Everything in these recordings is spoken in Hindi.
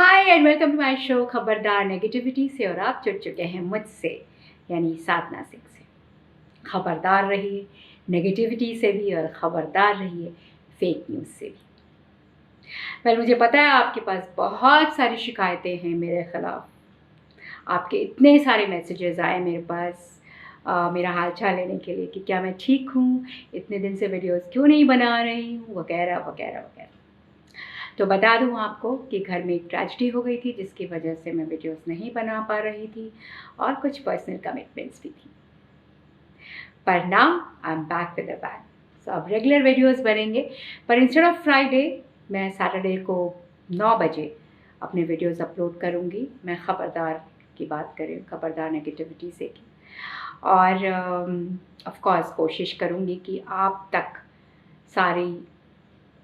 Hi and welcome to my show खबरदार नेगेटिविटी से। और आप जुड़ चुके हैं मुझसे यानी साधना सिंह से। खबरदार रहिए नेगेटिविटी से भी और ख़बरदार रहिए फेक न्यूज़ से भी। मुझे पता है आपके पास बहुत सारी शिकायतें हैं मेरे ख़िलाफ़। आपके इतने सारे मैसेजेस आए मेरे पास मेरा हाल चाल लेने के लिए कि क्या मैं ठीक हूँ, इतने दिन से वीडियोस क्यों नहीं बना रही हूँ, वगैरह वगैरह वगैरह। तो बता दूँ आपको कि घर में एक ट्रेजेडी हो गई थी जिसकी वजह से मैं वीडियोस नहीं बना पा रही थी और कुछ पर्सनल कमिटमेंट्स भी थी। पर now I am back with a bang. So अब रेगुलर वीडियोस बनेंगे, पर इंस्टेड ऑफ फ्राइडे मैं सैटरडे को 9 बजे अपने वीडियोस अपलोड करूँगी। मैं ख़बरदार की बात करें, ख़बरदार नेगेटिविटी से की, और ऑफ कोर्स कोशिश करूँगी कि आप तक सारी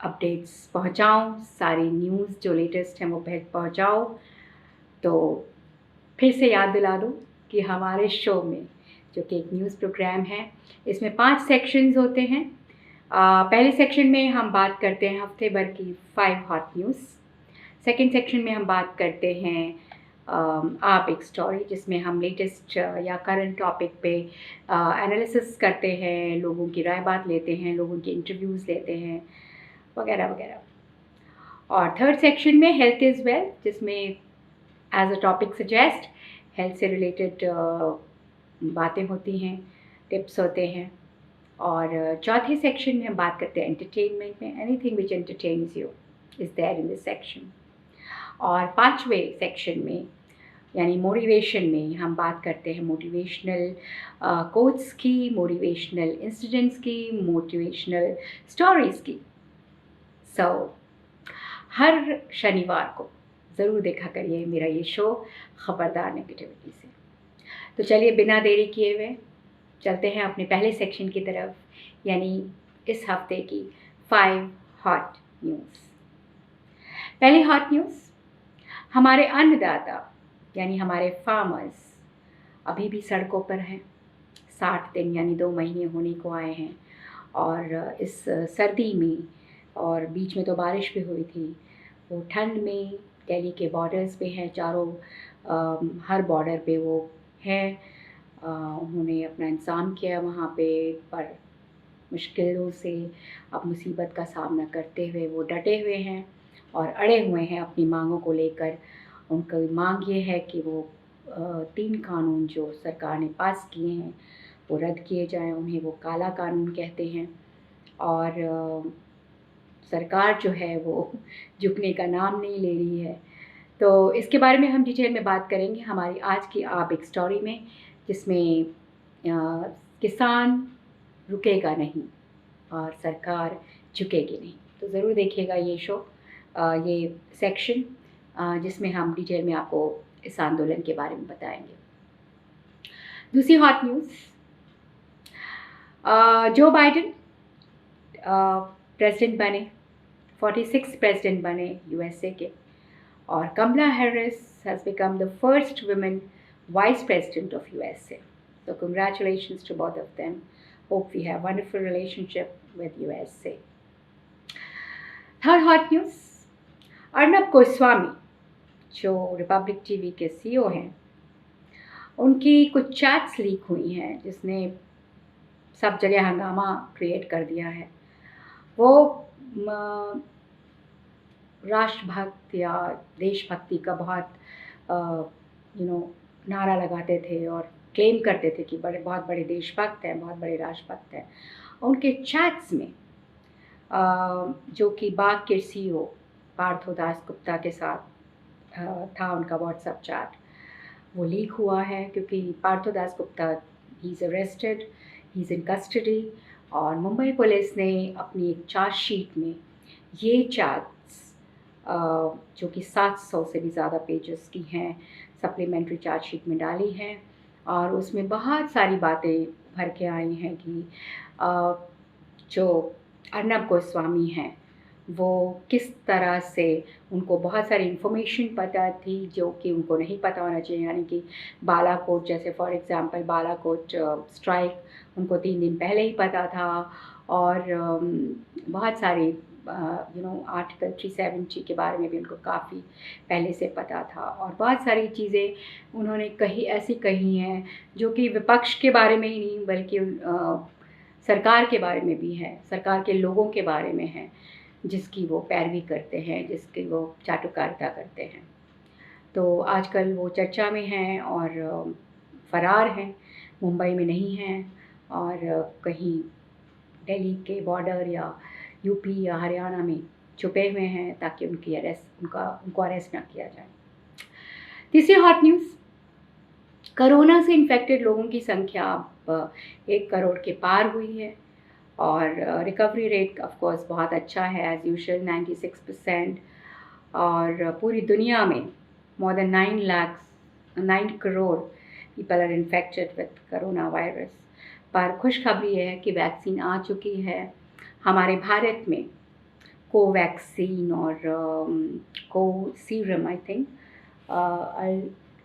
अपडेट्स पहुँचाऊँ, सारी न्यूज़ जो लेटेस्ट हैं वो पहुँचाऊँ। तो फिर से याद दिला दूँ कि हमारे शो में, जो कि एक न्यूज़ प्रोग्राम है, इसमें 5 सेक्शंस होते हैं। पहले सेक्शन में हम बात करते हैं हफ्ते भर की 5 हॉट न्यूज़। सेकंड सेक्शन में हम बात करते हैं आप एक स्टोरी, जिसमें हम लेटेस्ट या करंट टॉपिक पे एनालिसिस करते हैं, लोगों की राय बात लेते हैं, लोगों की इंटरव्यूज़ लेते हैं, वगैरह वगैरह। और थर्ड सेक्शन में हेल्थ इज़ वेल्थ, जिसमें as a topic suggest health से रिलेटेड बातें होती हैं, टिप्स होते हैं। और चौथे सेक्शन में हम बात करते हैं एंटरटेनमेंट में। Anything which entertains you is there in this section. और पांचवें सेक्शन में यानी मोटिवेशन में हम बात करते हैं मोटिवेशनल कोट्स की, मोटिवेशनल इंसिडेंट्स की, मोटिवेशनल स्टोरीज़ की। सो हर शनिवार को ज़रूर देखा करिए मेरा ये शो ख़बरदार नेगेटिविटी से। तो चलिए बिना देरी किए हुए चलते हैं अपने पहले सेक्शन की तरफ, यानी इस हफ्ते की 5 हॉट न्यूज़। पहली हॉट न्यूज़, हमारे अन्नदाता यानी हमारे फार्मर्स अभी भी सड़कों पर हैं। 60 दिन यानी 2 महीने होने को आए हैं, और इस सर्दी में, और बीच में तो बारिश भी हुई थी, वो ठंड में दिल्ली के बॉर्डर्स पे हैं, चारों हर बॉर्डर पे वो हैं। उन्होंने अपना इंतज़ाम किया वहाँ पे, पर मुश्किलों से अब मुसीबत का सामना करते हुए वो डटे हुए हैं और अड़े हुए हैं अपनी मांगों को लेकर। उनकी मांग ये है कि वो 3 कानून जो सरकार ने पास किए हैं वो रद्द किए जाएं। उन्हें वो काला कानून कहते हैं, और सरकार जो है वो झुकने का नाम नहीं ले रही है। तो इसके बारे में हम डिटेल में बात करेंगे हमारी आज की आप एक स्टोरी में, जिसमें किसान रुकेगा नहीं और सरकार झुकेगी नहीं। तो ज़रूर देखिएगा ये शो, ये सेक्शन, जिसमें हम डिटेल में आपको इस आंदोलन के बारे में बताएंगे। दूसरी hot news, Joe Biden president बने, 46 प्रेसिडेंट बने यूएसए के, और कमला Harris has become the first woman vice president of USA. So congratulations to both of them. Hope we have wonderful relationship with USA. Third hot news, Arnab Goswami जो रिपब्लिक टीवी के सीईओ हैं, उनकी कुछ चैट्स लीक हुई हैं जिसने सब जगह हंगामा क्रिएट कर दिया है। वो राष्ट्रभक्त या देशभक्ति का बहुत नारा लगाते थे और क्लेम करते थे कि बहुत बड़े देशभक्त हैं, बहुत बड़े राष्ट्रभक्त हैं। उनके चैट्स में जो कि बाग के सीईओ पार्थो दास गुप्ता के साथ था, उनका व्हाट्सएप चैट वो लीक हुआ है, क्योंकि पार्थो दास गुप्ता ही is arrested, he is in custody, और मुंबई पुलिस ने अपनी एक चार्जशीट में ये चैट्स जो कि 700 से भी ज़्यादा पेजेस की हैं, सप्लीमेंट्री चार्जशीट में डाली हैं। और उसमें बहुत सारी बातें भर के आई हैं कि जो अर्नब गोस्वामी हैं वो किस तरह से, उनको बहुत सारी इन्फॉर्मेशन पता थी जो कि उनको नहीं पता होना चाहिए। यानी कि बालाकोट, जैसे फॉर एग्ज़ाम्पल बालाकोट स्ट्राइक उनको 3 दिन पहले ही पता था, और बहुत सारी आर्टिकल 370 के बारे में भी उनको काफ़ी पहले से पता था, और बहुत सारी चीज़ें उन्होंने ऐसी कही हैं जो कि विपक्ष के बारे में ही नहीं बल्कि सरकार के बारे में भी है, सरकार के लोगों के बारे में है, जिसकी वो पैरवी करते हैं, जिसकी वो चाटुकारिता करते हैं। तो आजकल वो चर्चा में हैं और फ़रार हैं, मुंबई में नहीं हैं और कहीं दिल्ली के बॉर्डर या यूपी या हरियाणा में छुपे हुए हैं ताकि उनको अरेस्ट ना किया जाए। तीसरी हॉट न्यूज़, कोरोना से इन्फेक्टेड लोगों की संख्या अब 1 करोड़ के पार हुई है और रिकवरी रेट ऑफ कोर्स बहुत अच्छा है, एज़ यूजुअल 96%, और पूरी दुनिया में more than 9 crore people are infected with corona virus. पर खुशखबरी है कि वैक्सीन आ चुकी है हमारे भारत में, कोवैक्सीन और को सीरम आई थिंक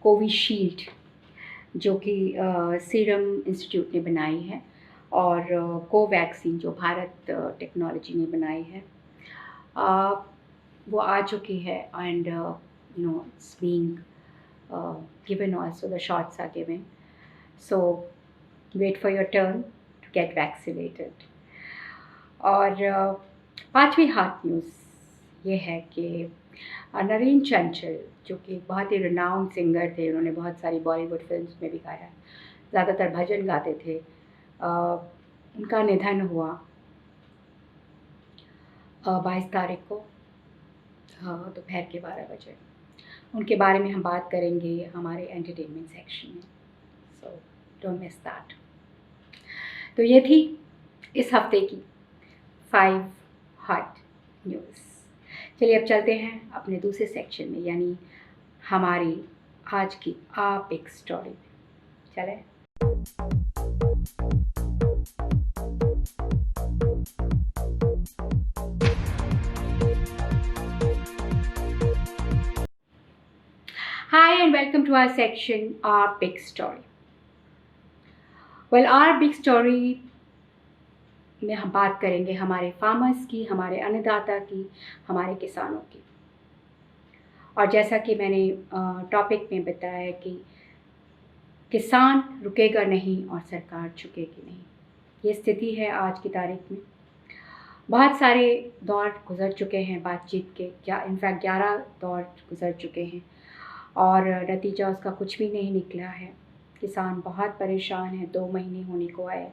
कोविशील्ड, जो कि सीरम इंस्टीट्यूट ने बनाई है, और कोवैक्सीन जो भारत टेक्नोलॉजी ने बनाई है, वो आ चुकी है। And it's being given also, the shots are given, so wait for your turn to get vaccinated। और पांचवी हॉट न्यूज़ ये है कि नरेन चंचल, जो कि बहुत ही रिनाउंड सिंगर थे, उन्होंने बहुत सारी बॉलीवुड फिल्म्स में भी गाया, ज़्यादातर भजन गाते थे, उनका निधन हुआ 22 तारीख को दोपहर के 12 बजे। उनके बारे में हम बात करेंगे हमारे एंटरटेनमेंट सेक्शन में, सो डोंट मिस दैट। तो ये थी इस हफ्ते की 5 हॉट न्यूज़। चलिए अब चलते हैं अपने दूसरे सेक्शन में, यानी हमारी आज की आ बिग स्टोरी में। चलें। Hi and welcome to our section, Our Big Story. Well, Our Big Story में हम बात करेंगे हमारे फार्मर्स की, हमारे अन्नदाता की, हमारे किसानों की। और जैसा कि मैंने टॉपिक में बताया कि किसान रुकेगा नहीं और सरकार झुकेगी नहीं, ये स्थिति है आज की तारीख में। बहुत सारे दौर गुजर चुके हैं बातचीत के, इनफैक्ट 11 दौर गुजर चुके हैं और नतीजा उसका कुछ भी नहीं निकला है। किसान बहुत परेशान है, 2 महीने होने को आए,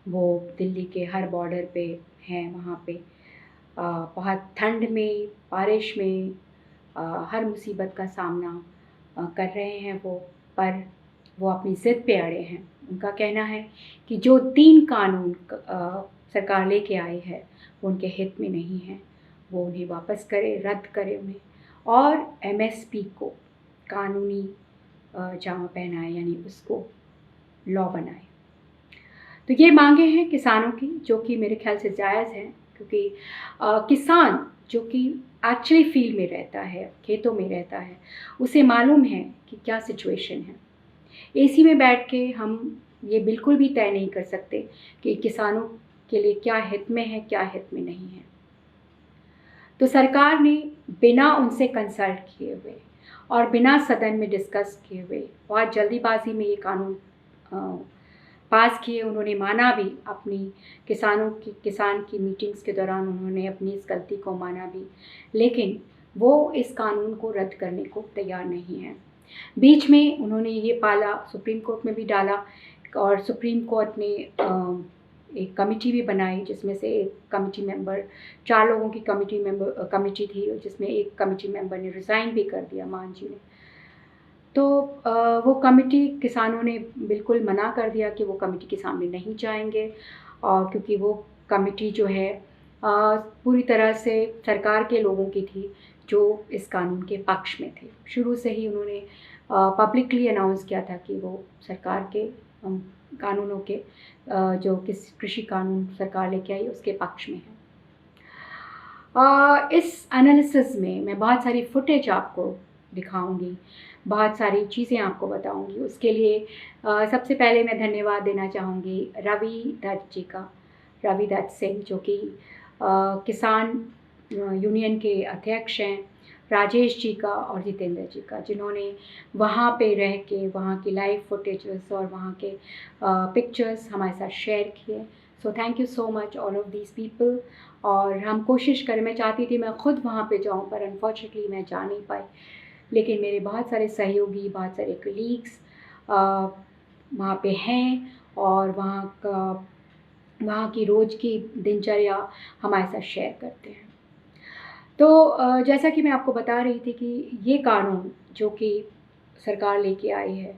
वो दिल्ली के हर बॉर्डर पे हैं, वहाँ पे बहुत ठंड में, बारिश में, हर मुसीबत का सामना कर रहे हैं वो, पर वो अपनी ज़िद पे अड़े हैं। उनका कहना है कि जो 3 कानून सरकार लेके आई है वो उनके हित में नहीं है, वो उन्हें वापस करे, रद्द करे उन्हें, और MSP को कानूनी जामा पहनाए, यानी उसको लॉ बनाए। तो ये मांगे हैं किसानों की, जो कि मेरे ख्याल से जायज़ हैं, क्योंकि किसान जो कि एक्चुअली फील्ड में रहता है, खेतों में रहता है, उसे मालूम है कि क्या सिचुएशन है। AC में बैठ के हम ये बिल्कुल भी तय नहीं कर सकते कि किसानों के लिए क्या हित में है, क्या हित में नहीं है। तो सरकार ने बिना उनसे कंसल्ट किए हुए और बिना सदन में डिस्कस किए हुए बहुत जल्दीबाजी में ये कानून पास किए। उन्होंने माना भी अपनी किसान की मीटिंग्स के दौरान उन्होंने अपनी इस गलती को माना भी, लेकिन वो इस कानून को रद्द करने को तैयार नहीं है। बीच में उन्होंने ये पाला, सुप्रीम कोर्ट में भी डाला, और सुप्रीम कोर्ट ने एक कमेटी भी बनाई, जिसमें से एक कमेटी मेंबर, 4 लोगों की कमेटी थी, जिसमें एक कमेटी मेंबर ने रिज़ाइन भी कर दिया, मान जी ने। तो वो कमेटी, किसानों ने बिल्कुल मना कर दिया कि वो कमेटी के सामने नहीं जाएंगे, और क्योंकि वो कमेटी जो है पूरी तरह से सरकार के लोगों की थी जो इस कानून के पक्ष में थे। शुरू से ही उन्होंने पब्लिकली अनाउंस किया था कि वो सरकार के कानूनों के जो कृषि कानून सरकार लेके आई उसके पक्ष में है। इस एनालिसिस में मैं बहुत सारी फुटेज आपको दिखाऊंगी, बहुत सारी चीज़ें आपको बताऊंगी। उसके लिए सबसे पहले मैं धन्यवाद देना चाहूँगी रवि दत्त जी का, रवि दत्त सिंह, जो कि किसान यूनियन के अध्यक्ष हैं, राजेश जी का और जितेंद्र जी का, जिन्होंने वहाँ पे रह के वहाँ की लाइव फुटेजेस और वहाँ के पिक्चर्स हमारे साथ शेयर किए। So thank you so much all of these people. और हम कोशिश करें, मैं चाहती थी मैं ख़ुद वहाँ पे जाऊँ, पर अनफॉर्चुनेटली मैं जा नहीं पाई, लेकिन मेरे बहुत सारे सहयोगी, बहुत सारे कलीग्स वहाँ पे हैं और वहाँ की रोज़ की दिनचर्या हमारे साथ शेयर करते हैं। तो जैसा कि मैं आपको बता रही थी कि ये कानून जो कि सरकार लेके आई है,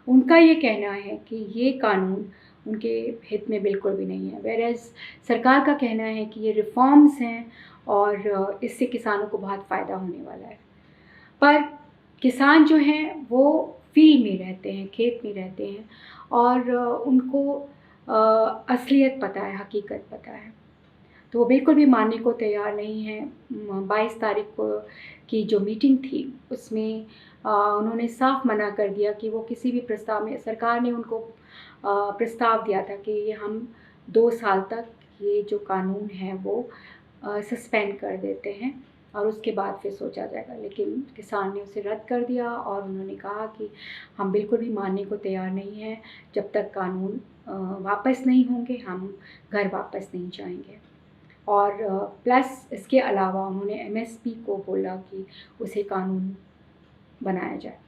उनका ये कहना है कि ये कानून उनके हित में बिल्कुल भी नहीं है। वेयरएज़ सरकार का कहना है कि ये रिफ़ॉर्म्स हैं और इससे किसानों को बहुत फ़ायदा होने वाला है। पर किसान जो हैं वो फ़ील्ड में रहते हैं, खेत में रहते हैं और उनको असलियत पता है, हकीकत पता है, तो वो बिल्कुल भी मानने को तैयार नहीं हैं। 22 तारीख को की जो मीटिंग थी उसमें उन्होंने साफ मना कर दिया कि वो किसी भी प्रस्ताव में, सरकार ने उनको प्रस्ताव दिया था कि ये हम 2 साल तक ये जो कानून है वो सस्पेंड कर देते हैं और उसके बाद फिर सोचा जाएगा, लेकिन किसान ने उसे रद्द कर दिया और उन्होंने कहा कि हम बिल्कुल भी मानने को तैयार नहीं हैं, जब तक कानून वापस नहीं होंगे हम घर वापस नहीं जाएंगे। और प्लस इसके अलावा उन्होंने एमएसपी को बोला कि उसे कानून बनाया जाए।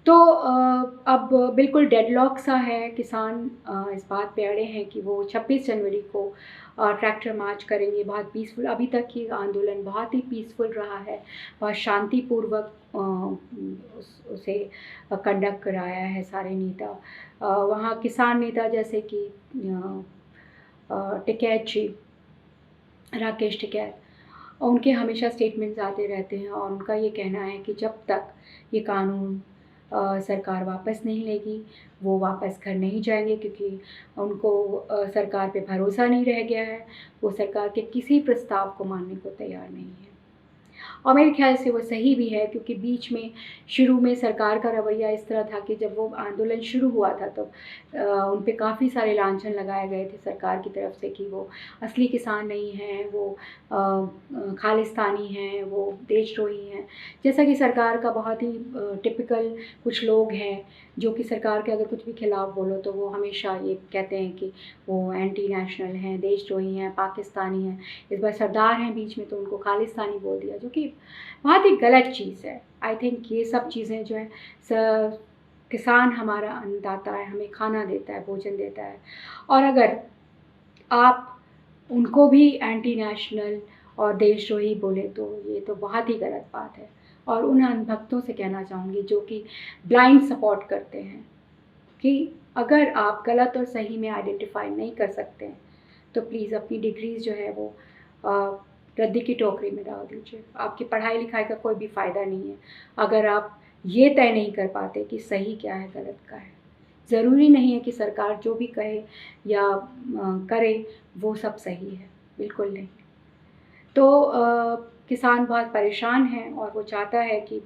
तो अब बिल्कुल डेडलॉक सा है, किसान इस बात पे अड़े हैं कि वो 26 जनवरी को ट्रैक्टर मार्च करेंगे। बहुत पीसफुल, अभी तक ये आंदोलन बहुत ही पीसफुल रहा है, बहुत शांतिपूर्वक उसे कंडक्ट कराया है सारे नेता। वहाँ किसान नेता जैसे कि टिकैत जी, राकेश टिकैत, उनके हमेशा स्टेटमेंट्स आते रहते हैं और उनका ये कहना है कि जब तक ये कानून सरकार वापस नहीं लेगी वो वापस घर नहीं जाएंगे, क्योंकि उनको सरकार पे भरोसा नहीं रह गया है। वो सरकार के किसी प्रस्ताव को मानने को तैयार नहीं है और मेरे ख्याल से वो सही भी है, क्योंकि बीच में शुरू में सरकार का रवैया इस तरह था कि जब वो आंदोलन शुरू हुआ था तो उन पे काफ़ी सारे लांछन लगाए गए थे सरकार की तरफ से कि वो असली किसान नहीं हैं, वो खालिस्तानी हैं, वो देशद्रोही हैं। जैसा कि सरकार का बहुत ही टिपिकल कुछ लोग हैं जो कि सरकार के अगर कुछ भी खिलाफ बोलो तो वो हमेशा ये कहते हैं कि वो एंटी नेशनल हैं, देशद्रोही हैं, पाकिस्तानी हैं। इस बार सरदार हैं बीच में तो उनको खालिस्तानी बोल दिया, जो कि बहुत ही गलत चीज़ है। आई थिंक ये सब चीज़ें जो हैं, किसान हमारा अन्नदाता है, हमें खाना देता है, भोजन देता है, और अगर आप उनको भी एंटी नेशनल और देशद्रोही बोले तो ये तो बहुत ही गलत बात है। और उन अंधभक्तों से कहना चाहूँगी जो कि ब्लाइंड सपोर्ट करते हैं कि अगर आप गलत और सही में आइडेंटिफाई नहीं कर सकते हैं तो प्लीज़ अपनी डिग्रीज़ जो है वो रद्दी की टोकरी में डाल दीजिए। आपकी पढ़ाई लिखाई का कोई भी फ़ायदा नहीं है अगर आप ये तय नहीं कर पाते कि सही क्या है, गलत क्या है। ज़रूरी नहीं है कि सरकार जो भी कहे या करे वो सब सही है, बिल्कुल नहीं। तो किसान बहुत परेशान हैं और वो चाहता है कि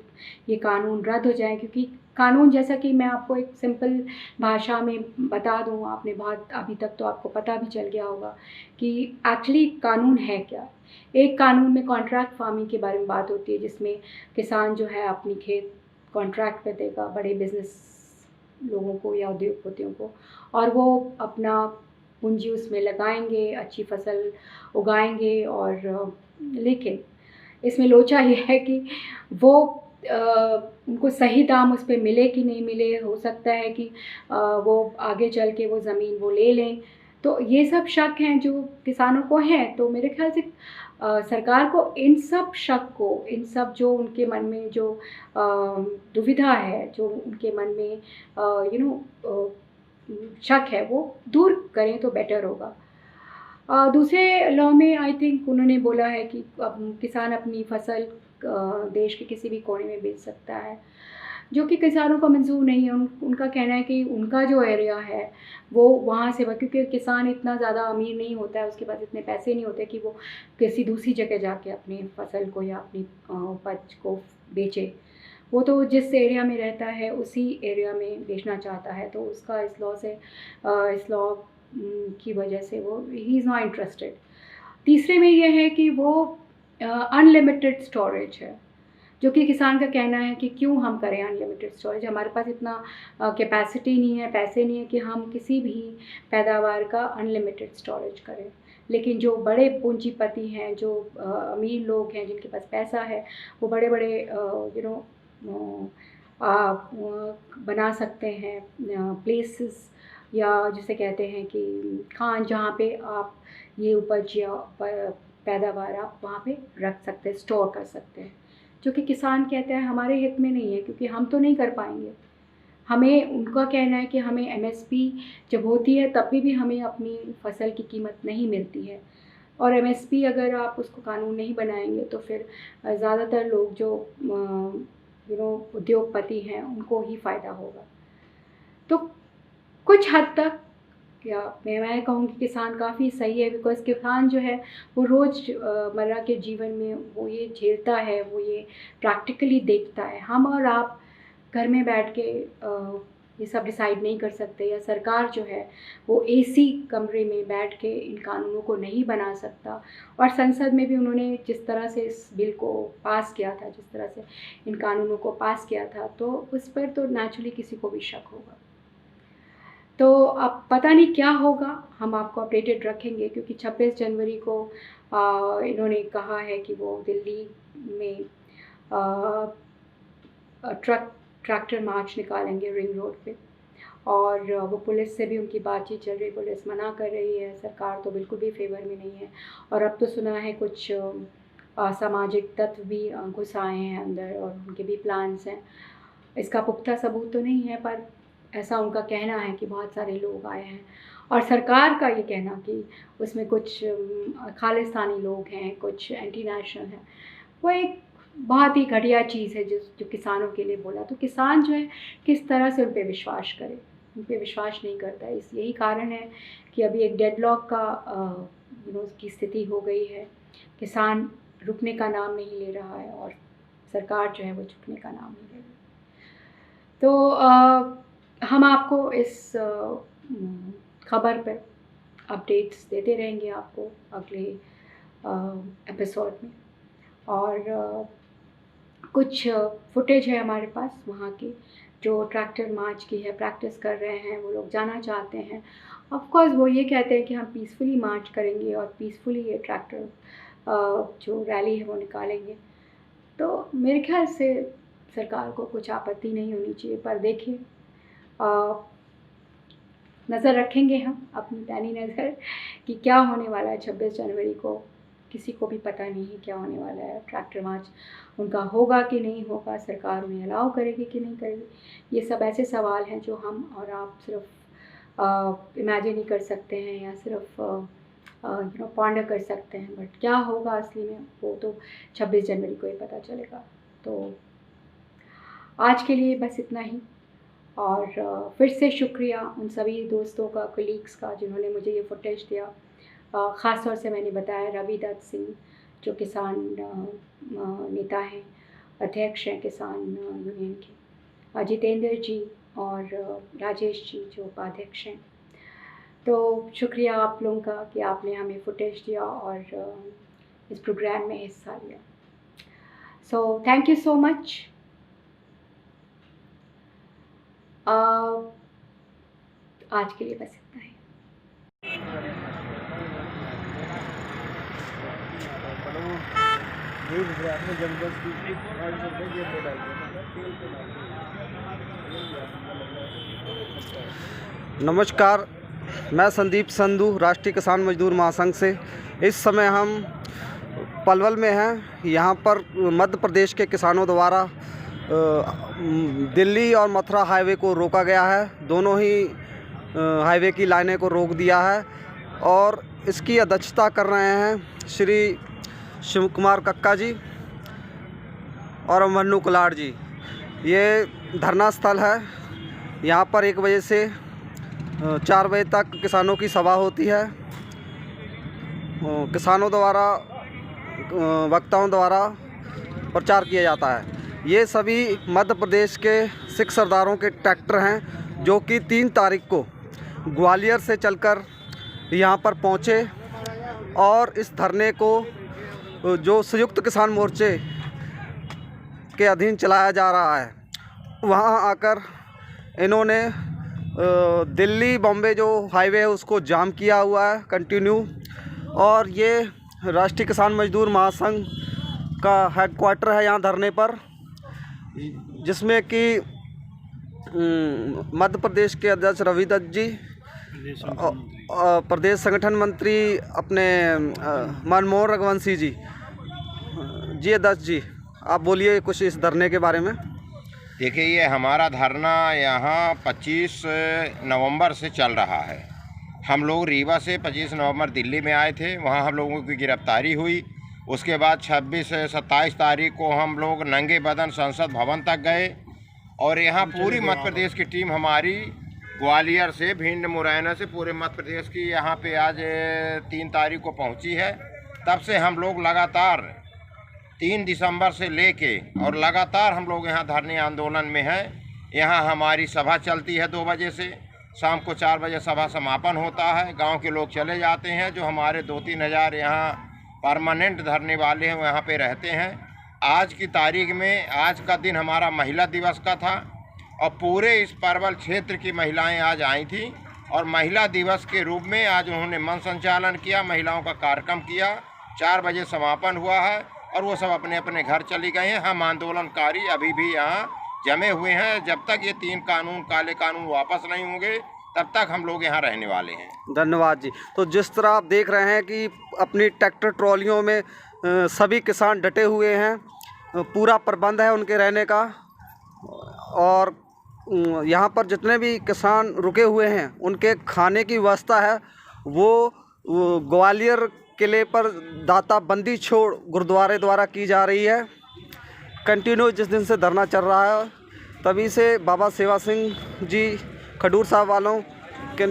ये कानून रद्द हो जाए, क्योंकि कानून, जैसा कि मैं आपको एक सिंपल भाषा में बता दूँ, आपने बहुत अभी तक तो आपको पता भी चल गया होगा कि एक्चुअली कानून है क्या। एक कानून में कॉन्ट्रैक्ट फार्मिंग के बारे में बात होती है, जिसमें किसान जो है अपनी खेत कॉन्ट्रैक्ट पे देगा बड़े बिज़नेस लोगों को या उद्योगपतियों को, और वो अपना पूंजी उसमें लगाएंगे, अच्छी फसल उगाएंगे। और लेकिन इसमें लोचा ये है कि वो उनको सही दाम उस पे मिले कि नहीं मिले, हो सकता है कि वो आगे चल के वो ज़मीन वो ले लें। तो ये सब शक हैं जो किसानों को हैं। तो मेरे ख्याल से सरकार को इन सब शक को, इन सब जो उनके मन में जो दुविधा है, जो उनके मन में शक है, वो दूर करें तो बेटर होगा। दूसरे लॉ में आई थिंक उन्होंने बोला है कि किसान अपनी फसल देश के किसी भी कोने में बेच सकता है, जो कि किसानों को मंजूर नहीं है। उनका कहना है कि उनका जो एरिया है वो वहाँ से, क्योंकि किसान इतना ज़्यादा अमीर नहीं होता है, उसके पास इतने पैसे नहीं होते कि वो किसी दूसरी जगह जाके अपनी फसल को या अपनी उपज को बेचे। वो तो जिस एरिया में रहता है उसी एरिया में बेचना चाहता है, तो उसका इस लॉ की वजह से वो ही इज़ नॉट इंटरेस्टेड। तीसरे में ये है कि वो अनलिमिटेड स्टोरेज है, जो कि किसान का कहना है कि क्यों हम करें अनलिमिटेड स्टोरेज, हमारे पास इतना कैपेसिटी नहीं है, पैसे नहीं है कि हम किसी भी पैदावार का अनलिमिटेड स्टोरेज करें। लेकिन जो बड़े पूंजीपति हैं, जो अमीर लोग हैं, जिनके पास पैसा है, वो बड़े बड़े बना सकते हैं प्लेसेस, या जिसे कहते हैं कि खान, जहाँ पे आप ये उपज या पैदावार आप वहाँ पे रख सकते हैं, स्टोर कर सकते हैं, जो कि किसान कहते हैं हमारे हित में नहीं है, क्योंकि हम तो नहीं कर पाएंगे। हमें, उनका कहना है कि हमें एमएसपी जब होती है तब भी हमें अपनी फसल की कीमत नहीं मिलती है, और एमएसपी अगर आप उसको कानून नहीं बनाएंगे तो फिर ज़्यादातर लोग जो उद्योगपति हैं उनको ही फ़ायदा होगा। तो कुछ हद तक क्या मैं कहूँगी किसान काफ़ी सही है, बिकॉज़ किसान जो है वो रोज़मर्रा के जीवन में वो ये झेलता है, वो ये प्रैक्टिकली देखता है। हम और आप घर में बैठ के ये सब डिसाइड नहीं कर सकते, या सरकार जो है वो एसी कमरे में बैठ के इन कानूनों को नहीं बना सकता। और संसद में भी उन्होंने जिस तरह से इस बिल को पास किया था, जिस तरह से इन कानूनों को पास किया था, तो उस पर तो नेचुरली किसी को भी शक होगा। तो अब पता नहीं क्या होगा, हम आपको अपडेटेड रखेंगे, क्योंकि 26 जनवरी को इन्होंने कहा है कि वो दिल्ली में ट्रैक्टर मार्च निकालेंगे रिंग रोड पे, और वो पुलिस से भी उनकी बातचीत चल रही, पुलिस मना कर रही है, सरकार तो बिल्कुल भी फेवर में नहीं है। और अब तो सुना है कुछ सामाजिक तत्व भी घुस आए हैं अंदर, और उनके भी प्लान्स हैं। इसका पुख्ता सबूत तो नहीं है, पर ऐसा उनका कहना है कि बहुत सारे लोग आए हैं, और सरकार का ये कहना कि उसमें कुछ खालिस्तानी लोग हैं, कुछ एंटी नेशनल हैं, वो एक बहुत ही घटिया चीज़ है जो किसानों के लिए बोला। तो किसान जो है किस तरह से उन पर विश्वास करे, उन पर विश्वास नहीं करता। यही कारण है कि अभी एक डेडलॉक का की स्थिति हो गई है। किसान रुकने का नाम नहीं ले रहा है, और सरकार जो है वो झुकने का नाम नहीं ले रही। तो हम आपको इस खबर पर अपडेट्स देते रहेंगे आपको अगले एपिसोड में। और कुछ फुटेज है हमारे पास वहाँ की, जो ट्रैक्टर मार्च की है, प्रैक्टिस कर रहे हैं, वो लोग जाना चाहते हैं। ऑफ कोर्स वो ये कहते हैं कि हम पीसफुली मार्च करेंगे और पीसफुली ये ट्रैक्टर जो रैली है वो निकालेंगे। तो मेरे ख्याल से सरकार को कुछ आपत्ति नहीं होनी चाहिए, पर देखिए नज़र रखेंगे हम अपनी पैनी नज़र कि क्या होने वाला है 26 जनवरी को। किसी को भी पता नहीं है क्या होने वाला है, ट्रैक्टर मार्च उनका होगा कि नहीं होगा, सरकार उन्हें अलाउ करेगी कि नहीं करेगी। ये सब ऐसे सवाल हैं जो हम और आप सिर्फ इमेजिन ही कर सकते हैं, या सिर्फ पॉन्डर कर सकते हैं, बट क्या होगा असली में वो तो 26 जनवरी को ही पता चलेगा। तो आज के लिए बस इतना ही, और फिर से शुक्रिया उन सभी दोस्तों का, कलीग्स का, जिन्होंने मुझे ये फुटेज दिया। ख़ास तौर से मैंने बताया रवि दत्त सिंह जो किसान नेता हैं, अध्यक्ष हैं किसान यूनियन के, जितेंद्र जी और राजेश जी जो उपाध्यक्ष हैं। तो शुक्रिया आप लोगों का कि आपने हमें फुटेज दिया और इस प्रोग्राम में हिस्सा लिया। So thank you so much. आज के लिए बस इतना ही। नमस्कार, मैं संदीप संधू, राष्ट्रीय किसान मजदूर महासंघ से। इस समय हम पलवल में हैं। यहाँ पर मध्य प्रदेश के किसानों द्वारा दिल्ली और मथुरा हाईवे को रोका गया है। दोनों ही हाईवे की लाइनें को रोक दिया है, और इसकी अध्यक्षता कर रहे हैं श्री शिव कुमार कक्का जी और मन्नू कुलाड़ जी। ये धरना स्थल है। यहाँ पर 1 बजे से 4 बजे तक किसानों की सभा होती है। किसानों द्वारा, वक्ताओं द्वारा प्रचार किया जाता है। ये सभी मध्य प्रदेश के सिख सरदारों के ट्रैक्टर हैं, जो कि 3 तारीख को ग्वालियर से चलकर यहाँ पर पहुँचे और इस धरने को जो संयुक्त किसान मोर्चे के अधीन चलाया जा रहा है, वहाँ आकर इन्होंने दिल्ली बॉम्बे जो हाईवे है उसको जाम किया हुआ है कंटिन्यू। और ये राष्ट्रीय किसान मजदूर महासंघ का हेडक्वार्टर है यहाँ धरने पर, जिसमें कि मध्य प्रदेश के अध्यक्ष रवि दत्त जी, प्रदेश संगठन मंत्री अपने मनमोहन रघुवंशी जी। दत्त जी, आप बोलिए कुछ इस धरने के बारे में। देखिए, ये हमारा धरना यहाँ 25 नवंबर से चल रहा है। हम लोग रीवा से 25 नवंबर दिल्ली में आए थे, वहाँ हम लोगों की गिरफ्तारी हुई। उसके बाद 26-27 तारीख को हम लोग नंगे बदन संसद भवन तक गए और यहाँ पूरी मध्य प्रदेश की टीम हमारी ग्वालियर से, भिंड, मुरैना से, पूरे मध्य प्रदेश की यहाँ पे आज 3 तारीख को पहुँची है। तब से हम लोग लगातार 3 दिसंबर से लेके और लगातार हम लोग यहाँ धरने आंदोलन में हैं। यहाँ हमारी सभा चलती है 2 बजे से, शाम को 4 बजे सभा समापन होता है। गांव के लोग चले जाते हैं। जो हमारे 2-3 हज़ार यहाँ परमानेंट धरने वाले हैं वो यहाँ पे रहते हैं। आज की तारीख में, आज का दिन हमारा महिला दिवस का था और पूरे इस परवल क्षेत्र की महिलाएँ आज आई थी और महिला दिवस के रूप में आज उन्होंने मन संचालन किया, महिलाओं का कार्यक्रम किया। 4 बजे समापन हुआ है और वो सब अपने अपने घर चली गए हैं। हम आंदोलनकारी अभी भी यहाँ जमे हुए हैं। जब तक ये 3 कानून, काले कानून वापस नहीं होंगे, तब तक हम लोग यहाँ रहने वाले हैं। धन्यवाद जी। तो जिस तरह आप देख रहे हैं कि अपनी ट्रैक्टर ट्रॉलियों में सभी किसान डटे हुए हैं, पूरा प्रबंध है उनके रहने का। और यहाँ पर जितने भी किसान रुके हुए हैं उनके खाने की व्यवस्था है वो ग्वालियर किले पर दाता बंदी छोड़ गुरुद्वारे द्वारा की जा रही है। कंटिन्यू जिस दिन से धरना चल रहा है तभी से बाबा सेवा सिंह जी खडूर साहब वालों के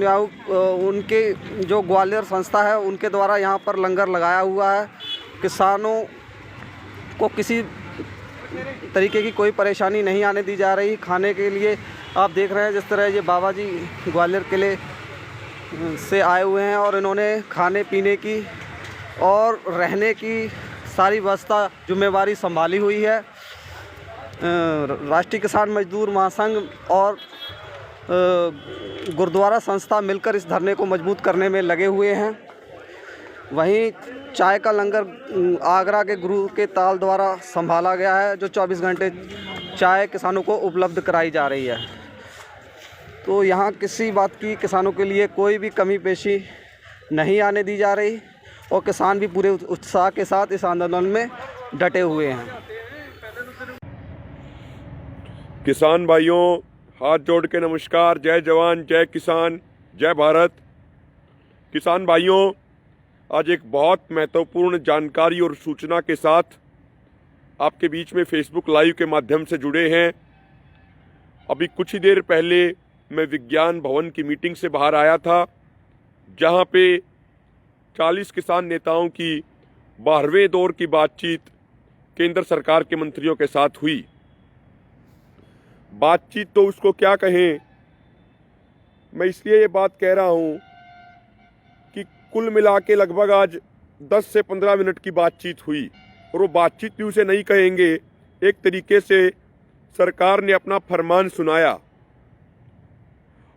उनके जो ग्वालियर संस्था है उनके द्वारा यहाँ पर लंगर लगाया हुआ है। किसानों को किसी तरीके की कोई परेशानी नहीं आने दी जा रही खाने के लिए। आप देख रहे हैं जिस तरह ये बाबा जी ग्वालियर किले से आए हुए हैं और इन्होंने खाने पीने की और रहने की सारी व्यवस्था जिम्मेवारी संभाली हुई है। राष्ट्रीय किसान मजदूर महासंघ और गुरुद्वारा संस्था मिलकर इस धरने को मजबूत करने में लगे हुए हैं। वहीं चाय का लंगर आगरा के गुरु के ताल द्वारा संभाला गया है, जो 24 घंटे चाय किसानों को उपलब्ध कराई जा रही है। तो यहाँ किसी बात की किसानों के लिए कोई भी कमी पेशी नहीं आने दी जा रही और किसान भी पूरे उत्साह के साथ इस आंदोलन में डटे हुए हैं। किसान भाइयों, हाथ जोड़ के नमस्कार। जय जवान, जय किसान, जय भारत। किसान भाइयों, आज एक बहुत महत्वपूर्ण जानकारी और सूचना के साथ आपके बीच में फेसबुक लाइव के माध्यम से जुड़े हैं। अभी कुछ ही देर पहले मैं विज्ञान भवन की मीटिंग से बाहर आया था, जहां पे 40 किसान नेताओं की 12वें दौर की बातचीत केंद्र सरकार के मंत्रियों के साथ हुई। बातचीत तो उसको क्या कहें, मैं इसलिए ये बात कह रहा हूं कि कुल मिला के लगभग आज 10 से 15 मिनट की बातचीत हुई और वो बातचीत भी उसे नहीं कहेंगे। एक तरीके से सरकार ने अपना फरमान सुनाया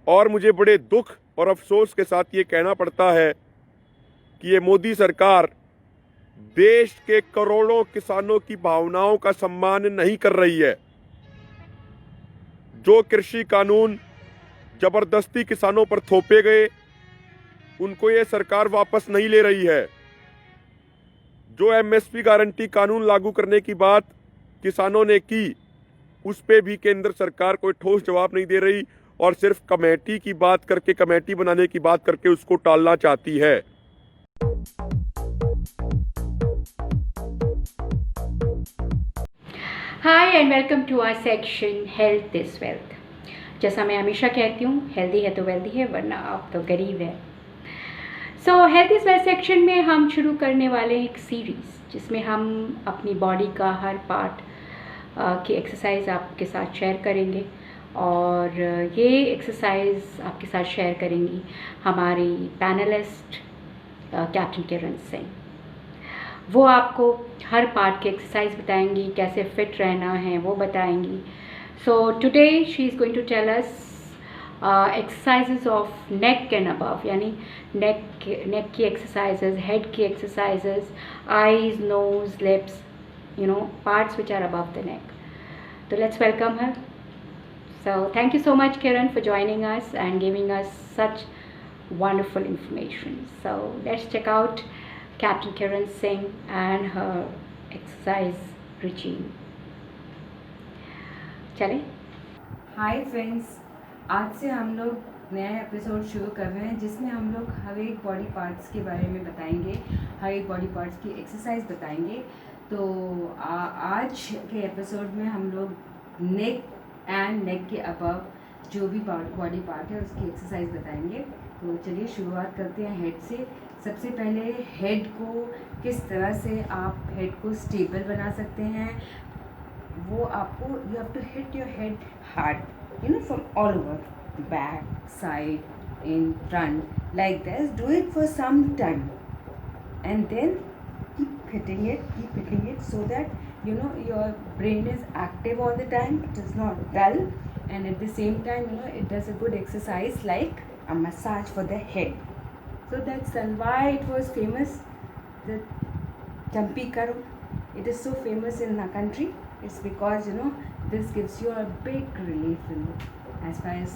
और मुझे बड़े दुख और अफसोस के साथ ये कहना पड़ता है कि ये मोदी सरकार देश के करोड़ों किसानों की भावनाओं का सम्मान नहीं कर रही है। जो कृषि कानून जबरदस्ती किसानों पर थोपे गए उनको ये सरकार वापस नहीं ले रही है। जो एमएसपी गारंटी कानून लागू करने की बात किसानों ने की, उस पे भी केंद्र सरकार कोई ठोस जवाब नहीं दे रही और सिर्फ कमेटी की बात करके, कमेटी बनाने की बात करके उसको टालना चाहती है। Hi and welcome to our section health is wealth. जैसा मैं हमेशा कहती हूँ, हेल्दी है तो वेल्दी है, वरना आप तो गरीब है। सो हेल्थ इज वेल्थ सेक्शन में हम शुरू करने वाले हैं एक सीरीज़ जिसमें हम अपनी बॉडी का हर पार्ट की एक्सरसाइज आपके साथ शेयर करेंगे और ये एक्सरसाइज आपके साथ शेयर करेंगी हमारी पैनलिस्ट कैप्टन किरण सिंह। वो आपको हर पार्ट की एक्सरसाइज बताएंगी, कैसे फिट रहना है वो बताएंगी। So today she is going to tell us exercises of neck and above, यानी नेक की एक्सरसाइजेज, हेड की exercises, eyes, nose, lips, parts which are above the neck. So let's welcome her. So thank you so much, Kiran, for joining us and giving us such wonderful information. So let's check out Captain Kiran Singh and her exercise regime. चले। हाय फ्रेंड्स, आज से हम लोग नया एपिसोड शुरू कर रहे हैं जिसमें हम लोग हर एक बॉडी पार्ट्स के बारे में बताएंगे, हर एक बॉडी पार्ट्स की एक्सरसाइज बताएंगे। तो आज के एपिसोड में हम लोग नेक एंड नेक के अबव जो भी बॉडी पार्ट है उसकी एक्सरसाइज बताएंगे। तो चलिए शुरुआत करते हैं हेड से। सबसे पहले हेड को किस तरह से आप हेड को स्टेबल बना सकते हैं, वो आपको you have to hit your head hard, from all over, back, side, in front, like this. Do it for some time and then keep hitting it so that your brain is active all the time, it is not dull, and at the same time it does a good exercise like a massage for the head. So that's why it was famous, the Champi Karo. It is so famous in our country. It's because this gives you a big relief as far as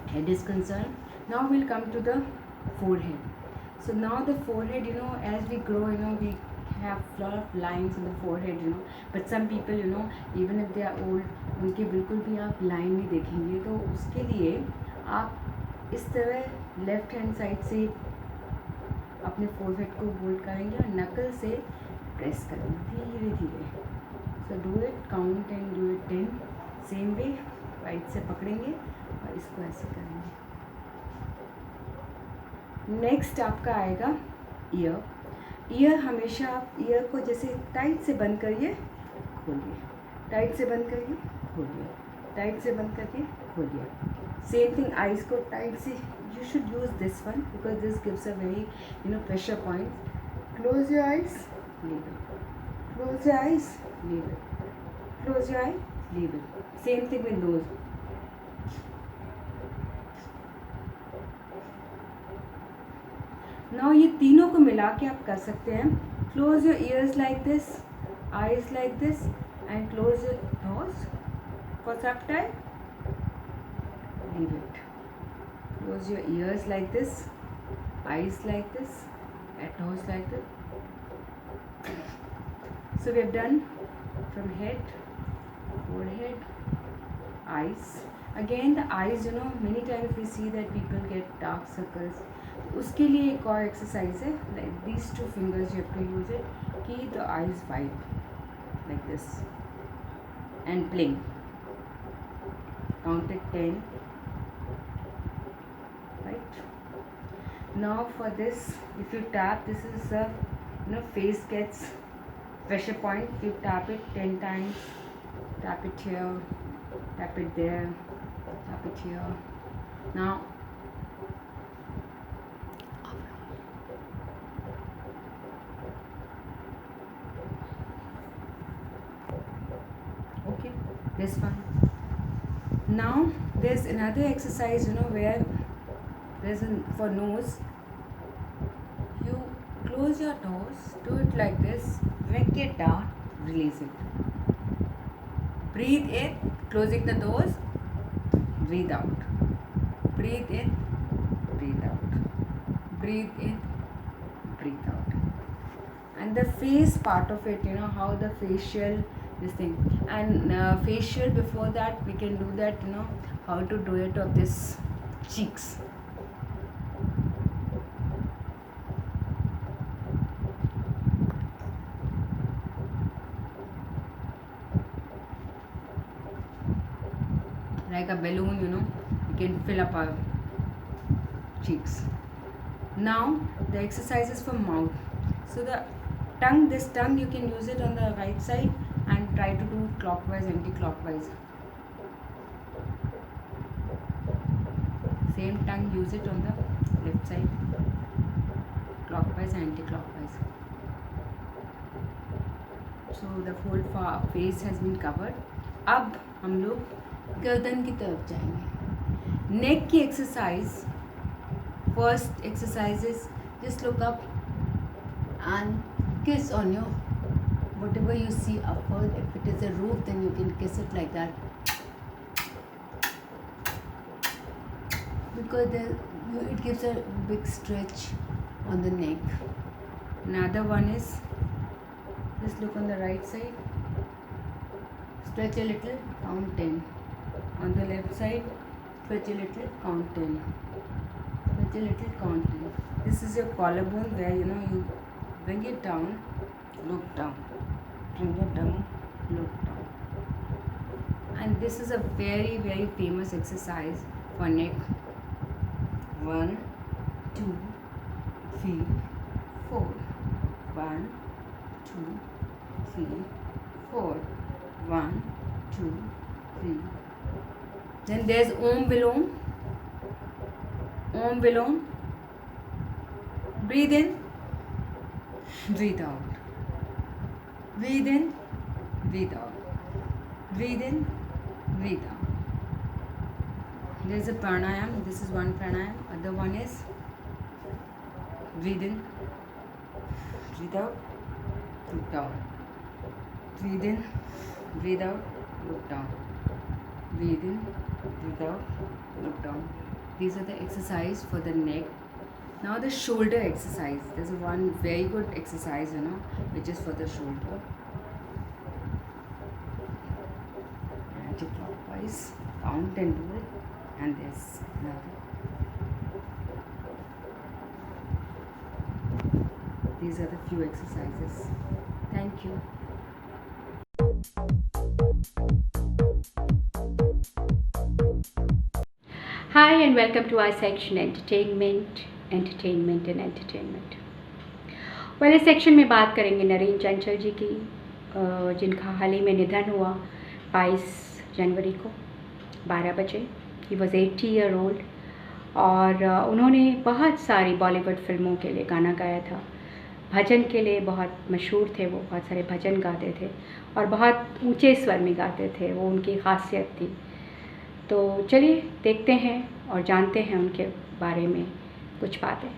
head is concerned. Now we'll come to the forehead. So now the forehead, as we grow, we have a lot of lines in the forehead, but some people, even if they are old, उनके बिल्कुल भी आप लाइन नहीं देखेंगे। तो उसके लिए आप इस तरह लेफ्ट हैंड साइड से अपने फोरहेड को होल्ड करेंगे और नकल से प्रेस करेंगे धीरे धीरे। So do it, count and do it 10। Same way right से पकड़ेंगे और इसको ऐसे करेंगे। नेक्स्ट आपका आएगा ईयर। ईयर हमेशा आप ईयर को जैसे टाइट से बंद करिए, खोलिए, टाइट से बंद करिए, खोलिए, टाइट से बंद करके खोलिए। सेम थिंग आइज़ को टाइट से, you should use this one because this gives a very pressure point. Close your eyes, leave it. Close your eyes, leave it. Close your eye, leave it. Same thing with nose. Now ये तीनों को मिला के आप कर सकते हैं। Close your ears like this, eyes like this, and close your nose for some time. Leave it. Close your ears like this, eyes like this, and nose like this. So we have done from head, forehead, eyes. Again the eyes, many times we see that people get dark circles. उसके लिए एक और एक्सरसाइज है, like these two fingers you have to use it. Keep the eyes wide like this and blink. Count it 10. Right. Now for this, if you tap, this is the face gets pressure point. You tap it 10 times. Tap it here, tap it there, tap it here. Now okay, this one. Now there's another exercise, where there's for nose. You close your nose, do it like this, drag it down, release it. Breathe in, closing the nose, breathe out. Breathe in, breathe out. Breathe in, breathe out. And the face part of it, how the facial, this thing. And facial, before that, we can do that, how to do it of this cheeks. Like a balloon, we can fill up our cheeks. Now the exercises for mouth. So the tongue, this tongue you can use it on the right side and try to do clockwise, anti-clockwise. Same tongue, use it on the left side, clockwise, anti-clockwise. So the whole face has been covered. अब हम लोग गर्दन की तरफ जाएंगे. नेक की exercise, first exercise is just look up and kiss on your whatever you see upward. If it is a roof, then you can kiss it like that, because it gives a big stretch on the neck. Another one is just look on the right side, stretch a little, count 10. On the left side, stretch a little, count 10. Stretch a little, count 10. This is your collarbone, where you bring it down, look down, bring it down, look down. And this is a very, very famous exercise for neck. 1, 2, 3, 4. 1, 2, 3, 4. 1, 2, 3. Then there's Om Vilom. Om Vilom. Breathe in, breathe out. Breathe in, breathe out. Breathe in, breathe out. There is a pranayam. This is one pranayam. Other one is breathe in, breathe out, look down. Breathe in, breathe out, look down. Breathe in, breathe out, look down. These are the exercise for the neck. Now the shoulder exercise. There's one very good exercise, which is for the shoulder. Anti-clockwise, count and do it. And there's another. These are the few exercises. Thank you. Hi and welcome to our section entertainment and entertainment. इस सेक्शन में बात करेंगे नरेंद्र चंचल जी की, जिनका हाल ही में निधन हुआ 22 जनवरी को 12 बजे. ही वॉज 80 ईयर ओल्ड और उन्होंने बहुत सारी बॉलीवुड फिल्मों के लिए गाना गाया था. भजन के लिए बहुत मशहूर थे वो, बहुत सारे भजन गाते थे और बहुत ऊंचे स्वर में गाते थे. वो उनकी खासियत थी. तो चलिए देखते हैं और जानते हैं उनके बारे में कुछ बातें.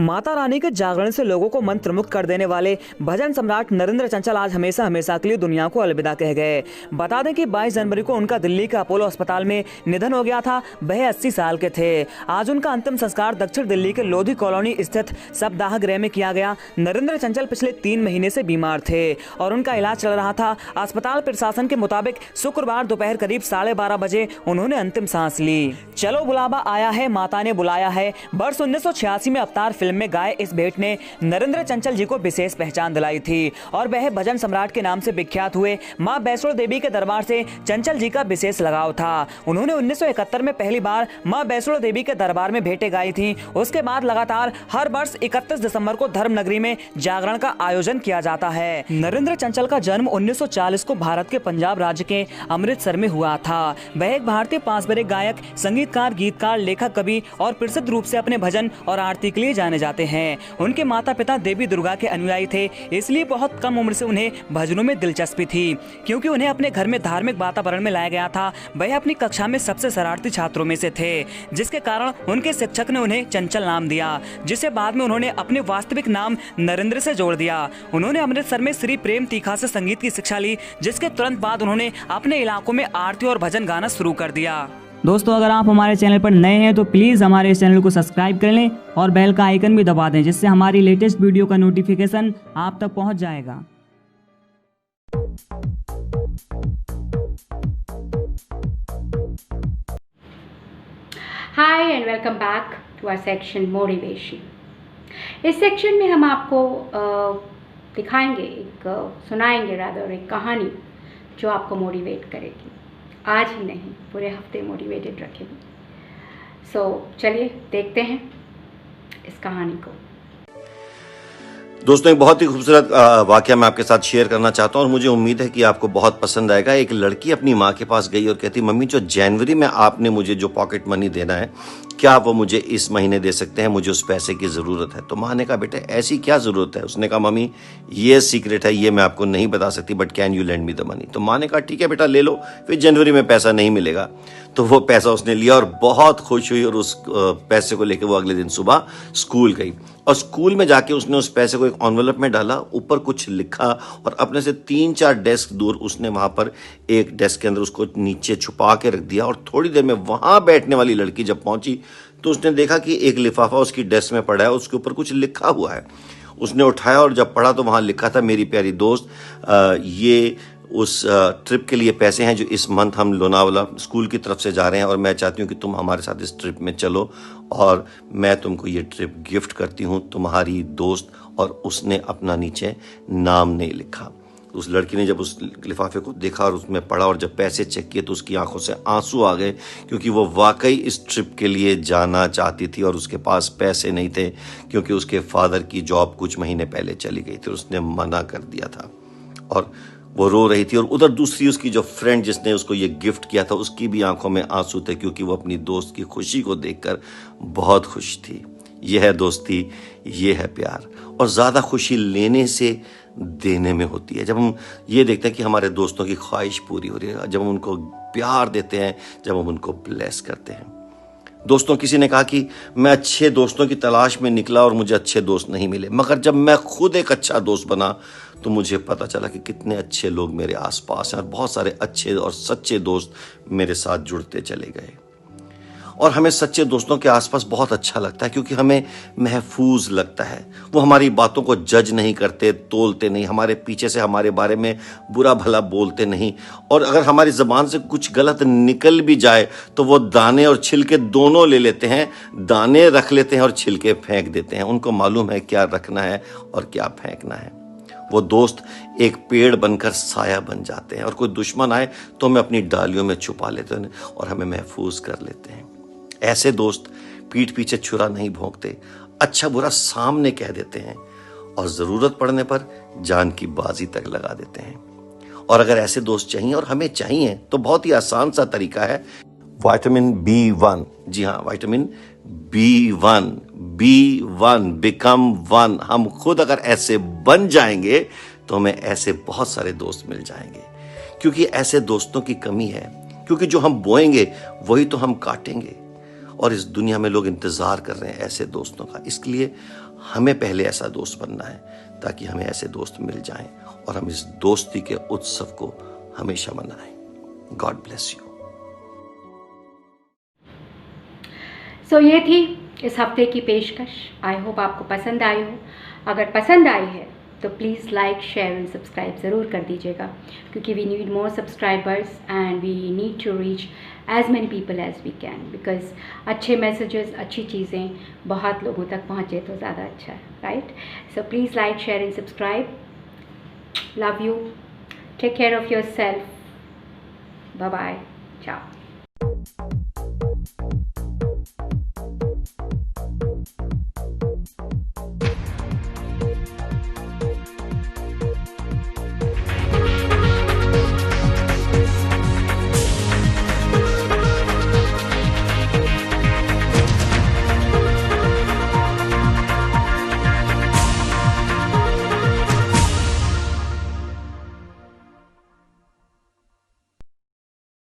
माता रानी के जागरण से लोगों को मंत्रमुग्ध कर देने वाले भजन सम्राट नरेंद्र चंचल आज हमेशा हमेशा के लिए दुनिया को अलविदा कह गए. बता दें कि 22 जनवरी को उनका दिल्ली के अपोलो अस्पताल में निधन हो गया था. वह 80 साल के थे. आज उनका अंतिम संस्कार दक्षिण दिल्ली के लोधी कॉलोनी स्थित शवदाह गृह में किया गया. नरेंद्र चंचल पिछले 3 महीने से बीमार थे और उनका इलाज चल रहा था. अस्पताल प्रशासन के मुताबिक शुक्रवार दोपहर करीब 12:30 बजे उन्होंने अंतिम सांस ली. चलो बुलावा आया है, माता ने बुलाया है. वर्ष 1986 में अवतार फिल्म में गाए इस भेंट ने नरेंद्र चंचल जी को विशेष पहचान दिलाई थी और वह भजन सम्राट के नाम से विख्यात हुए. मां वैष्णो देवी के दरबार से चंचल जी का विशेष लगाव था. उन्होंने 1971 में पहली बार मां वैष्णो देवी के दरबार में भेंटें गाई थी. उसके बाद लगातार हर वर्ष 31 दिसंबर को धर्म नगरी में जागरण का आयोजन किया जाता है. नरेंद्र चंचल का जन्म 1940 को भारत के पंजाब राज्य के अमृतसर में हुआ था. वह एक भारतीय पांचबरे गायक, संगीतकार, गीतकार, लेखक, कवि और प्रसिद्ध रूप से अपने भजन और आरती के लिए जाने माने जाते हैं। उनके माता पिता देवी दुर्गा के अनुयायी थे, इसलिए बहुत कम उम्र से उन्हें भजनों में दिलचस्पी थी। क्योंकि उन्हें अपने घर में धार्मिक वातावरण में लाया गया था, वह अपनी कक्षा में सबसे शरारती छात्रों में से थे, जिसके कारण उनके शिक्षक ने उन्हें चंचल नाम दिया, जिसे बाद में उन्होंने अपने वास्तविक नाम नरेंद्र से जोड़ दिया। उन्होंने अमृतसर में श्री प्रेम तीखा से संगीत की शिक्षा ली, जिसके तुरंत बाद उन्होंने अपने इलाकों में आरती और भजन गाना शुरू कर दिया। दोस्तों, अगर आप हमारे चैनल पर नए हैं तो प्लीज़ हमारे इस चैनल को सब्सक्राइब कर लें और बेल का आइकन भी दबा दें, जिससे हमारी लेटेस्ट वीडियो का नोटिफिकेशन आप तक पहुंच जाएगा। Hi and welcome back to our section motivation. इस सेक्शन में हम आपको दिखाएंगे, सुनाएंगे रादर एक कहानी जो आपको मोटिवेट करेगी, आज ही नहीं पूरे हफ्ते मोटिवेटेड रखेगी। सो चलिए देखते हैं इस कहानी को। दोस्तों, एक बहुत ही खूबसूरत वाकया मैं आपके साथ शेयर करना चाहता हूँ और मुझे उम्मीद है कि आपको बहुत पसंद आएगा। एक लड़की अपनी माँ के पास गई और कहती, मम्मी जो जनवरी में आपने मुझे जो पॉकेट मनी देना है, क्या वो मुझे इस महीने दे सकते हैं? मुझे उस पैसे की ज़रूरत है। तो माँ ने कहा, बेटे ऐसी क्या ज़रूरत है? उसने कहा, मम्मी ये सीक्रेट है, ये मैं आपको नहीं बता सकती, but can you lend me the money? तो माँ ने कहा, ठीक है बेटा ले लो, फिर जनवरी में पैसा नहीं मिलेगा। तो वो पैसा उसने लिया और बहुत खुश हुई और उस पैसे को लेकर वो अगले दिन सुबह स्कूल गई और स्कूल में जाके उसने उस पैसे को एक एनवेलप में डाला, ऊपर कुछ लिखा और अपने से 3-4 डेस्क दूर उसने वहाँ पर एक डेस्क के अंदर उसको नीचे छुपा के रख दिया। और थोड़ी देर में वहाँ बैठने वाली लड़की जब पहुँची तो उसने देखा कि एक लिफाफा उसकी डेस्क में पड़ा है, उसके ऊपर कुछ लिखा हुआ है। उसने उठाया और जब पढ़ा तो वहाँ लिखा था, मेरी प्यारी दोस्त, ये उस ट्रिप के लिए पैसे हैं जो इस मंथ हम लोनावाला स्कूल की तरफ से जा रहे हैं और मैं चाहती हूँ कि तुम हमारे साथ इस ट्रिप में चलो और मैं तुमको ये ट्रिप गिफ्ट करती हूँ, तुम्हारी दोस्त। और उसने अपना नीचे नाम नहीं लिखा। उस लड़की ने जब उस लिफाफे को देखा और उसमें पढ़ा और जब पैसे चेक किए तो उसकी आंखों से आंसू आ गए, क्योंकि वो वाकई इस ट्रिप के लिए जाना चाहती थी और उसके पास पैसे नहीं थे, क्योंकि उसके फादर की जॉब कुछ महीने पहले चली गई थी। उसने मना कर दिया था और वो रो रही थी। और उधर दूसरी उसकी जो फ्रेंड जिसने उसको ये गिफ्ट किया था, उसकी भी आंखों में आंसू थे, क्योंकि वो अपनी दोस्त की खुशी को देखकर बहुत खुश थी। ये है दोस्ती, ये है प्यार। और ज़्यादा खुशी लेने से देने में होती है। जब हम ये देखते हैं कि हमारे दोस्तों की ख्वाहिश पूरी हो रही है, जब हम उनको प्यार देते हैं, जब हम उनको ब्लेस करते हैं। दोस्तों, किसी ने कहा कि मैं अच्छे दोस्तों की तलाश में निकला और मुझे अच्छे दोस्त नहीं मिले, मगर जब मैं खुद एक अच्छा दोस्त बना तो मुझे पता चला कि कितने अच्छे लोग मेरे आसपास हैं और बहुत सारे अच्छे और सच्चे दोस्त मेरे साथ जुड़ते चले गए। और हमें सच्चे दोस्तों के आसपास बहुत अच्छा लगता है, क्योंकि हमें महफूज लगता है। वो हमारी बातों को जज नहीं करते, तोलते नहीं, हमारे पीछे से हमारे बारे में बुरा भला बोलते नहीं। और अगर हमारी ज़बान से कुछ गलत निकल भी जाए तो वो दाने और छिलके दोनों ले लेते हैं, दाने रख लेते हैं और छिलके फेंक देते हैं। उनको मालूम है क्या रखना है और क्या फेंकना है। वो दोस्त एक पेड़ बनकर साया बन जाते हैं और कोई दुश्मन आए तो हमें अपनी डालियों में छुपा लेते हैं और हमें महफूज कर लेते हैं। ऐसे दोस्त पीठ पीछे छुरा नहीं भोंकते, अच्छा बुरा सामने कह देते हैं और ज़रूरत पड़ने पर जान की बाजी तक लगा देते हैं। और अगर ऐसे दोस्त चाहिए और हमें चाहिए तो बहुत ही आसान सा तरीका है, विटामिन B1। जी हाँ, विटामिन B1, बिकम वन। हम खुद अगर ऐसे बन जाएंगे तो हमें ऐसे बहुत सारे दोस्त मिल जाएंगे, क्योंकि ऐसे दोस्तों की कमी है। क्योंकि जो हम बोएंगे वही तो हम काटेंगे, और इस दुनिया में लोग इंतज़ार कर रहे हैं ऐसे दोस्तों का। इसलिए हमें पहले ऐसा दोस्त बनना है ताकि हमें ऐसे दोस्त मिल जाएं और हम इस दोस्ती के उत्सव को हमेशा मनाएं। God bless you. सो ये थी इस हफ्ते की पेशकश। आई होप आपको पसंद आई हो। अगर पसंद आई है तो please like, share and subscribe ज़रूर कर दीजिएगा, क्योंकि we need more subscribers and we need to reach as many people as we can, because अच्छे मैसेजेस, अच्छी चीज़ें बहुत लोगों तक पहुँचे तो ज़्यादा अच्छा है, right? So please like, share and subscribe. Love you, take care of yourself, bye bye, ciao.